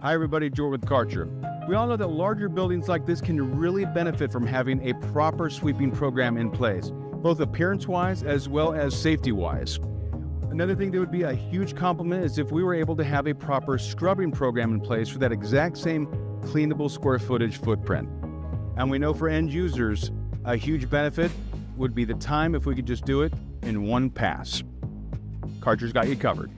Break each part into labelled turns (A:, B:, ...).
A: Hi everybody, Joel with Karcher. We all know that larger buildings like this can really benefit from having a proper sweeping program in place, both appearance-wise as well as safety-wise. Another thing that would be a huge compliment is if we were able to have a proper scrubbing program in place for that exact same cleanable square footage footprint. And we know for end users, a huge benefit would be the time if we could just do it in one pass. Karcher's got you covered.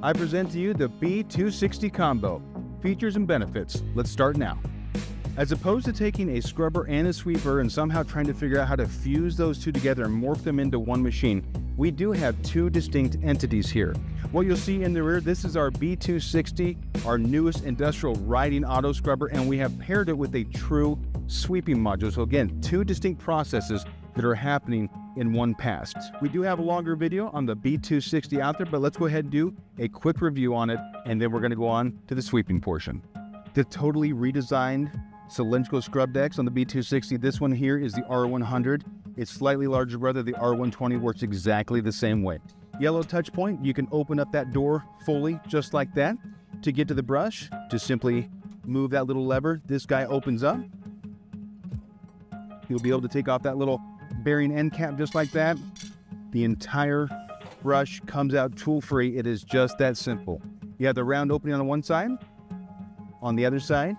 A: I present to you the B260 combo. Features and benefits. Let's start now. As opposed to taking a scrubber and a sweeper and somehow trying to figure out how to fuse those two together and morph them into one machine, we do have two distinct entities here. What you'll see in the rear, this is our B260, our newest industrial riding auto scrubber, and we have paired it with a true sweeping module. So again, two distinct processes that are happening in one pass. We do have a longer video on the B260 out there, but let's go ahead and do a quick review on it, and then we're going to go on to the sweeping portion. The totally redesigned cylindrical scrub decks on the B260. This one here is the R100. It's slightly larger brother. The R120 works exactly the same way. Yellow touch point, you can open up that door fully just like that. To get to the brush, just simply move that little lever. This guy opens up. You'll be able to take off that little bearing end cap just like that. The entire brush comes out tool-free. It is just that simple. You have the round opening on one side. On the other side,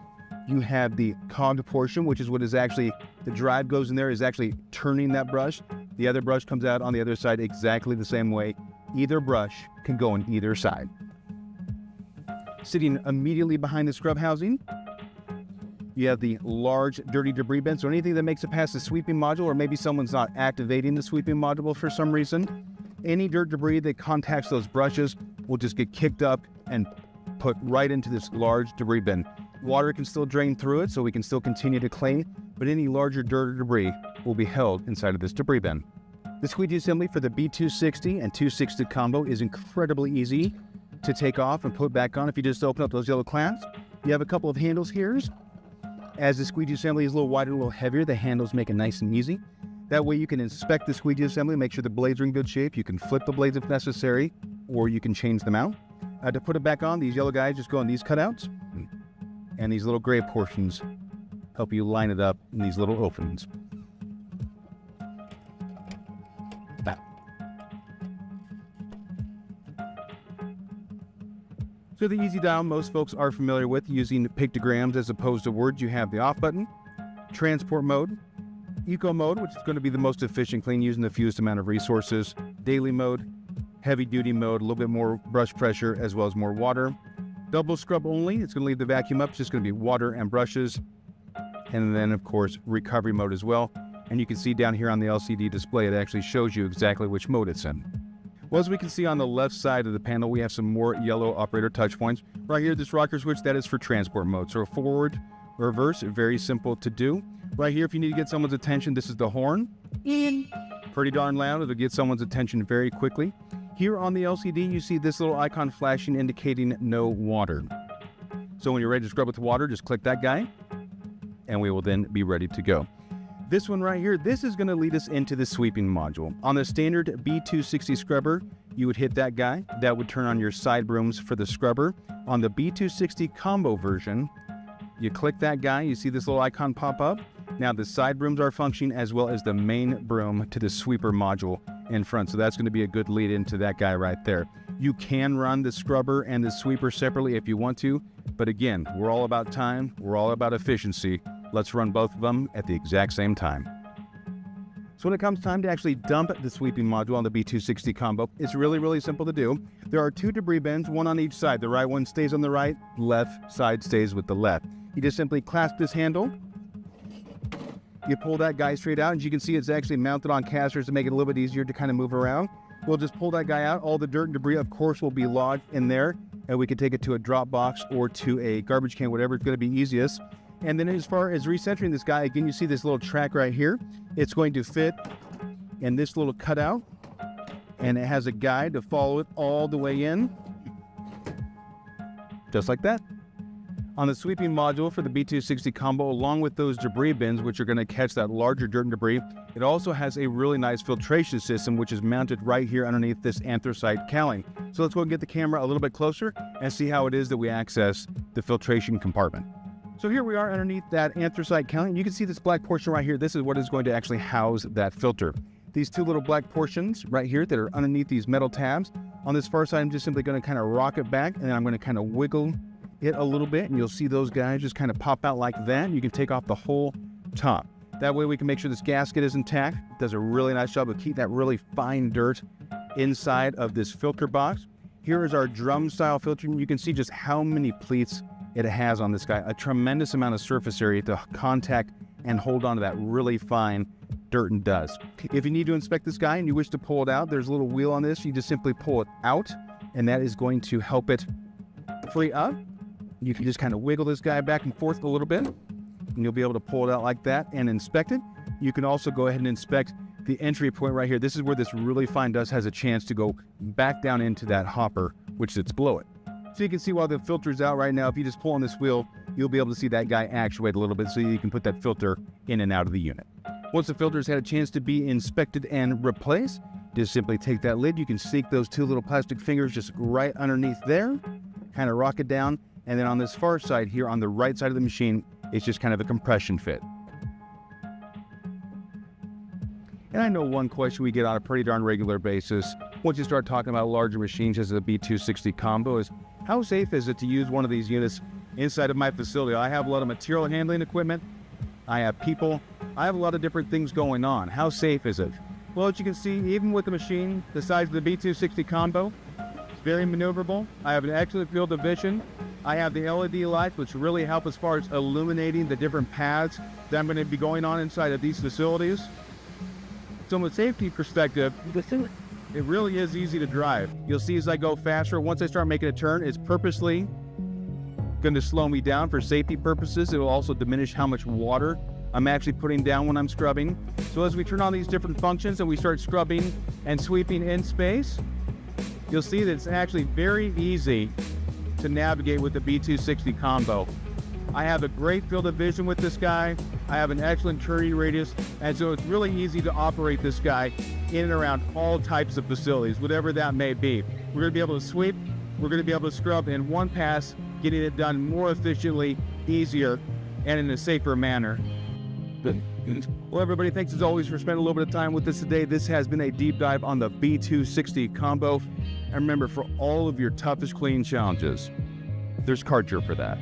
A: you have the cogged portion, which is what is actually, the drive goes in there, is actually turning that brush. The other brush comes out on the other side exactly the same way. Either brush can go on either side. Sitting immediately behind the scrub housing, you have the large dirty debris bin. So anything that makes it past the sweeping module, or maybe someone's not activating the sweeping module for some reason, any dirt debris that contacts those brushes will just get kicked up and put right into this large debris bin. Water can still drain through it, so we can still continue to clean, but any larger dirt or debris will be held inside of this debris bin. The squeegee assembly for the B260 and 260 combo is incredibly easy to take off and put back on. If you just open up those yellow clamps, you have a couple of handles here. As the squeegee assembly is a little wider, a little heavier, the handles make it nice and easy. That way you can inspect the squeegee assembly, make sure the blades are in good shape. You can flip the blades if necessary, or you can change them out. To put it back on, these yellow guys just go on these cutouts, and these little gray portions help you line it up in these little openings. So the easy dial most folks are familiar with, using pictograms as opposed to words. You have the off button, transport mode, eco mode, which is going to be the most efficient clean using the fewest amount of resources, daily mode, heavy duty mode, a little bit more brush pressure as well as more water. Double scrub only, it's going to leave the vacuum up. It's just going to be water and brushes. And then of course, recovery mode as well. And you can see down here on the LCD display, it actually shows you exactly which mode it's in. Well, as we can see on the left side of the panel, we have some more yellow operator touch points. Right here, this rocker switch, that is for transport mode. So forward, reverse, very simple to do. Right here, if you need to get someone's attention, this is the horn. Pretty darn loud, it'll get someone's attention very quickly. Here on the LCD, you see this little icon flashing indicating no water. So when you're ready to scrub with water, just click that guy, and we will then be ready to go. This one right here, this is going to lead us into the sweeping module. On the standard B260 scrubber, you would hit that guy. That would turn on your side brooms for the scrubber. On the B260 combo version, you click that guy, you see this little icon pop up. Now the side brooms are functioning as well as the main broom to the sweeper module in front. So that's going to be a good lead into that guy right there. You can run the scrubber and the sweeper separately if you want to, but again, we're all about time, we're all about efficiency. Let's run both of them at the exact same time. So when it comes time to actually dump the sweeping module on the B260 combo, it's really, really simple to do. There are two debris bins, one on each side. The right one stays on the right, left side stays with the left. You just simply clasp this handle. You pull that guy straight out, and as you can see, it's actually mounted on casters to make it a little bit easier to kind of move around. We'll just pull that guy out. All the dirt and debris, of course, will be lodged in there, and we can take it to a drop box or to a garbage can, whatever is going to be easiest. And then as far as recentering this guy, again, you see this little track right here. It's going to fit in this little cutout, and it has a guide to follow it all the way in, just like that. On the sweeping module for the B260 combo, along with those debris bins, which are going to catch that larger dirt and debris, it also has a really nice filtration system, which is mounted right here underneath this anthracite cowling. So let's go and get the camera a little bit closer and see how it is that we access the filtration compartment. So here we are underneath that anthracite cowling. You can see this black portion right here. This is what is going to actually house that filter. These two little black portions right here that are underneath these metal tabs. On this far side, I'm just simply going to kind of rock it back, and then I'm going to kind of wiggle it a little bit, and you'll see those guys just kind of pop out like that. You can take off the whole top. That way we can make sure this gasket is intact. It does a really nice job of keeping that really fine dirt inside of this filter box. Here is our drum style filter. You can see just how many pleats it has on this guy. A tremendous amount of surface area to contact and hold on to that really fine dirt and dust. If you need to inspect this guy and you wish to pull it out, there's a little wheel on this. You just simply pull it out, and that is going to help it free up. You can just kind of wiggle this guy back and forth a little bit, and you'll be able to pull it out like that and inspect it. You can also go ahead and inspect the entry point right here. This is where this really fine dust has a chance to go back down into that hopper, which sits below it. So you can see while the filter's out right now, if you just pull on this wheel, you'll be able to see that guy actuate a little bit so you can put that filter in and out of the unit. Once the filter's had a chance to be inspected and replaced, just simply take that lid. You can sneak those two little plastic fingers just right underneath there, kind of rock it down, and then on this far side here on the right side of the machine, it's just kind of a compression fit. And I know one question we get on a pretty darn regular basis once you start talking about larger machines as a B260 combo is, how safe is it to use one of these units inside of my facility? I have a lot of material handling equipment. I have people. I have a lot of different things going on. How safe is it? Well, as you can see, even with the machine the size of the B260 combo, it's very maneuverable. I have an excellent field of vision. I have the LED lights, which really help as far as illuminating the different paths that I'm going to be going on inside of these facilities. So from a safety perspective, it really is easy to drive. You'll see as I go faster, once I start making a turn, it's purposely going to slow me down for safety purposes. It will also diminish how much water I'm actually putting down when I'm scrubbing. So as we turn on these different functions and we start scrubbing and sweeping in space, you'll see that it's actually very easy to navigate with the B260 combo. I have a great field of vision with this guy. I have an excellent turning radius, and so it's really easy to operate this guy in and around all types of facilities, whatever that may be. We're going to be able to sweep, we're going to be able to scrub in one pass, getting it done more efficiently, easier, and in a safer manner. Well, everybody, thanks as always for spending a little bit of time with us today. This has been a deep dive on the B260 combo. And remember, for all of your toughest cleaning challenges, there's Karcher for that.